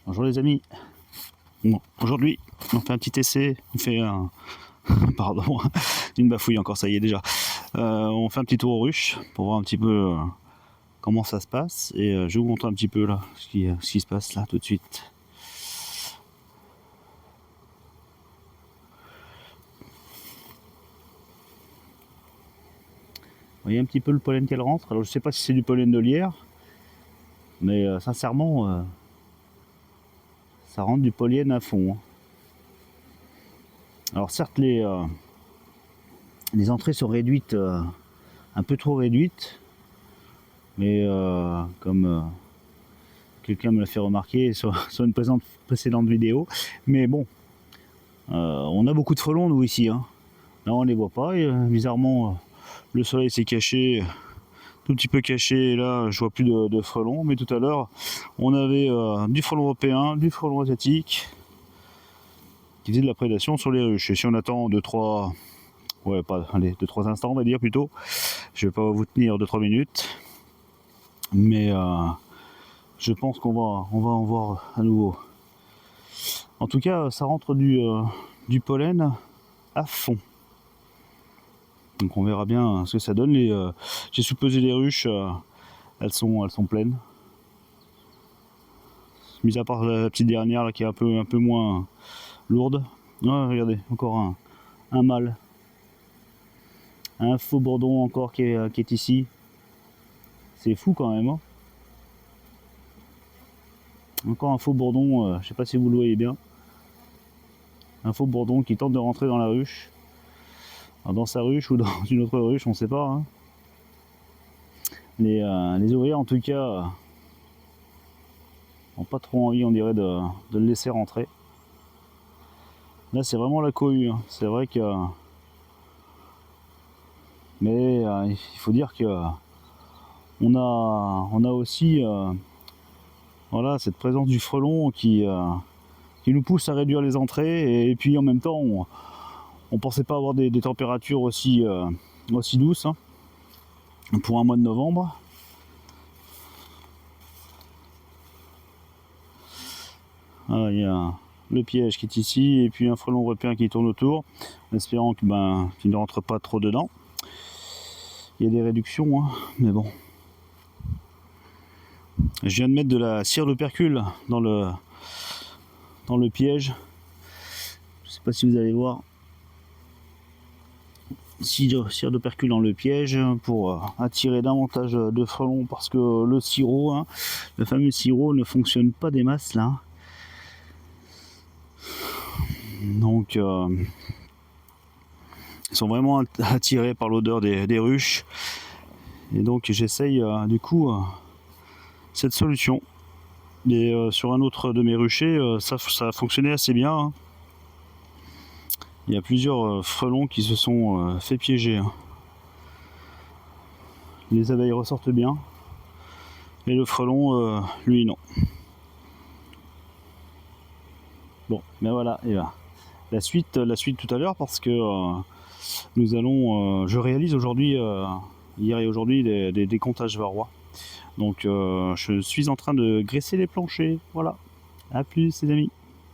Bonjour les amis. Bon, aujourd'hui, on fait un petit essai. On fait un... Pardon, une bafouille encore, ça y est déjà. On fait un petit tour aux ruches pour voir un petit peu comment ça se passe. Et je vais vous montrer un petit peu là ce qui se passe là tout de suite. Vous voyez un petit peu le pollen qu'elle rentre. Alors je sais pas si c'est du pollen de lierre, mais sincèrement, ça rentre du pollen à fond. Alors certes, les entrées sont réduites, un peu trop réduites, mais comme quelqu'un me l'a fait remarquer sur une précédente vidéo. Mais bon, on a beaucoup de frelons nous ici. Là on les voit pas et bizarrement le soleil s'est caché, tout petit peu caché, et là je vois plus de frelons. Mais tout à l'heure on avait du frelon européen, du frelon asiatique qui faisait de la prédation sur les ruches. Et si on attend 2-3 instants on va dire plutôt, je vais pas vous tenir 2-3 minutes, mais je pense qu'on va en voir à nouveau. En tout cas, ça rentre du pollen à fond. Donc on verra bien ce que ça donne. J'ai sous-pesé les ruches, elles sont pleines. Mis à part la petite dernière là, qui est un peu moins lourde. Ouais, regardez, encore un mâle. Un faux bourdon encore qui est ici. C'est fou quand même. Hein. Encore un faux bourdon, je sais pas si vous le voyez bien. Un faux bourdon qui tente de rentrer dans la ruche. Alors dans sa ruche ou dans une autre ruche, on ne sait pas. Hein. Les ouvriers en tout cas n'ont pas trop envie, on dirait, de le laisser rentrer. Là c'est vraiment la cohue. Hein. C'est vrai que... Mais il faut dire que on a aussi voilà, cette présence du frelon qui nous pousse à réduire les entrées, et puis en même temps on pensait pas avoir des températures aussi douces hein, pour un mois de novembre. Voilà, il y a le piège qui est ici et puis un frelon européen qui tourne autour, en espérant qu'il ne rentre pas trop dedans. Il y a des réductions, hein, mais bon. Je viens de mettre de la cire d'opercule dans le piège. Je sais pas si vous allez voir. Cire d'opercule dans le piège pour attirer davantage de frelons, parce que le sirop, hein, le fameux sirop, ne fonctionne pas des masses là. Donc ils sont vraiment attirés par l'odeur des ruches, et donc j'essaye du coup cette solution. Et sur un autre de mes ruchers, ça a fonctionné assez bien. Hein. Il y a plusieurs frelons qui se sont fait piéger. Hein. Les abeilles ressortent bien, et le frelon, lui, non. Bon, mais voilà, et là. La suite tout à l'heure, parce que nous allons, je réalise aujourd'hui, hier et aujourd'hui, des comptages varrois. Donc je suis en train de graisser les planchers. Voilà. À plus les amis.